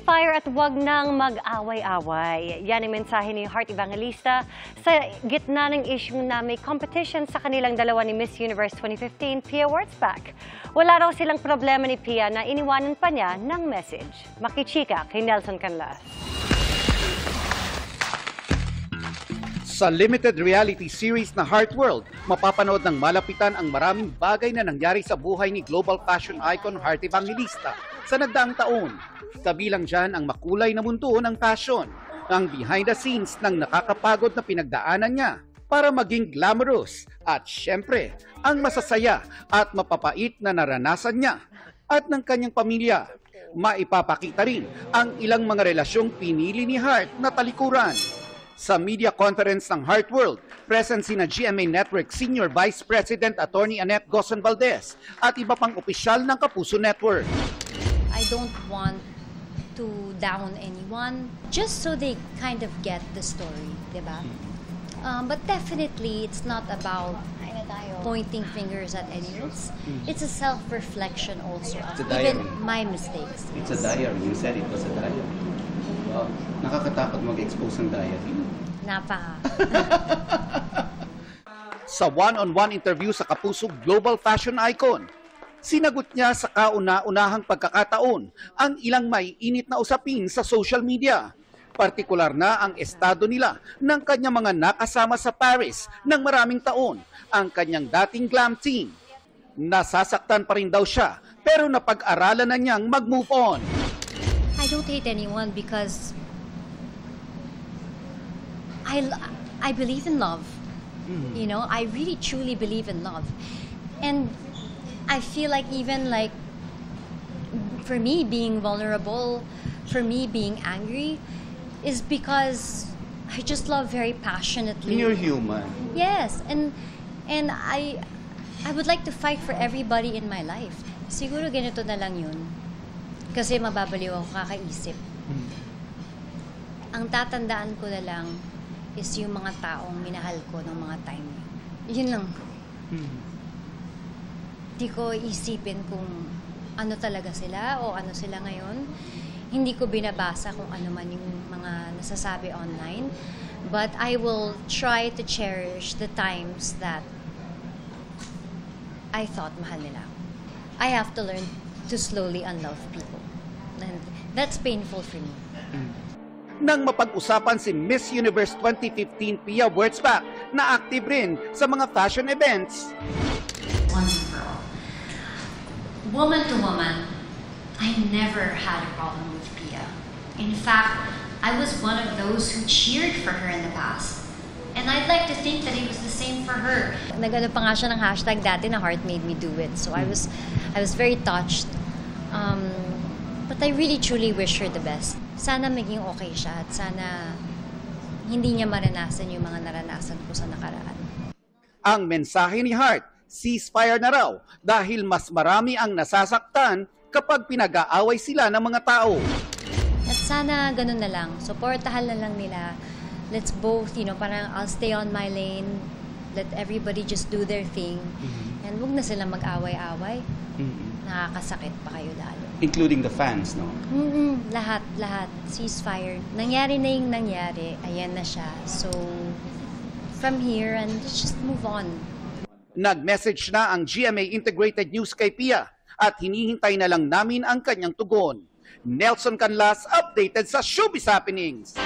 ceasefire at wag nang mag-away-away. Yan ang mensahe ni Heart Evangelista sa gitna ng issue na may competition sa kanilang dalawa ni Miss Universe 2015, Pia Wurtzbach. Wala raw silang problema ni Pia na iniwanan pa niya ng message. Makichika kay Nelson Canlas. Sa limited reality series na Heart World, mapapanood ng malapitan ang maraming bagay na nangyari sa buhay ni global fashion icon Heart Evangelista sa nagdaang taon. Kabilang dyan ang makulay na mundo ng fashion, ang behind the scenes ng nakakapagod na pinagdaanan niya para maging glamorous at syempre ang masasaya at mapapait na naranasan niya at ng kanyang pamilya. Maipapakita rin ang ilang mga relasyong pinili ni Heart na talikuran. Sa media conference ng Heart World, present sina GMA Network Senior Vice President Attorney Annette Gozon Valdez at iba pang opisyal ng Kapuso Network. I don't want to down anyone just so they kind of get the story, diba? But definitely, it's not about pointing fingers at anyone. It's a self-reflection also of even my mistakes. It's a diary. You said it was a diary. Nakakatakot mag-expose ng diary. Napaka. Sa one-on-one interview sa Kapuso Global Fashion Icon, sinagot niya sa kauna-unahang pagkakataon ang ilang may init na usapin sa social media. Partikular na ang estado nila ng kanyang mga nakasama sa Paris ng maraming taon, ang kanyang dating glam team. Nasasaktan pa rin daw siya pero napag-aralan na niyang mag-move on. I don't hate anyone because I believe in love. You know, I really truly believe in love. And I feel like even like for me being vulnerable, for me being angry is because I just love very passionately. You're human. Yes, and I would like to fight for everybody in my life. Siguro ganito na lang yun. Kasi mababaliw ako kakaisip. Ang tatandaan ko na lang is yung mga taong minahal ko ng mga time. Yun lang. Di ko isipin kung ano talaga sila o ano sila ngayon. Hindi ko binabasa kung ano man yung mga nasasabi online. But I will try to cherish the times that I thought mahal nila. I have to learn to slowly unlove people. And that's painful for me. Nang mapag-usapan si Miss Universe 2015 Pia Wurtzbach na active rin sa mga fashion events. Once and for all. Woman to woman, I never had a problem with Pia. In fact, I was one of those who cheered for her in the past. And I'd like to think that it was the same for her. Nagano pa nga siya ng hashtag dati na Heart Made Me Do It. So I was very touched. But I really truly wish her the best. Sana maging okay siya at sana hindi niya maranasan yung mga naranasan ko sa nakaraan. Ang mensahe ni Heart, ceasefire na raw dahil mas marami ang nasasaktan kapag pinag-aaway sila ng mga tao. At sana ganun na lang. Supportahan na lang nila. Let's both, parang I'll stay on my lane. Let everybody just do their thing. And huwag na silang mag-away-away. Nakakasakit pa kayo lalo. Including the fans, no? Lahat. Ceasefire. Nangyari na yung nangyari. Ayan na siya. So, from here, and let's just move on. Nag-message na ang GMA Integrated News kay Pia at hinihintay na lang namin ang kanyang tugon. Nelson Canlas, updated sa Showbiz Happenings.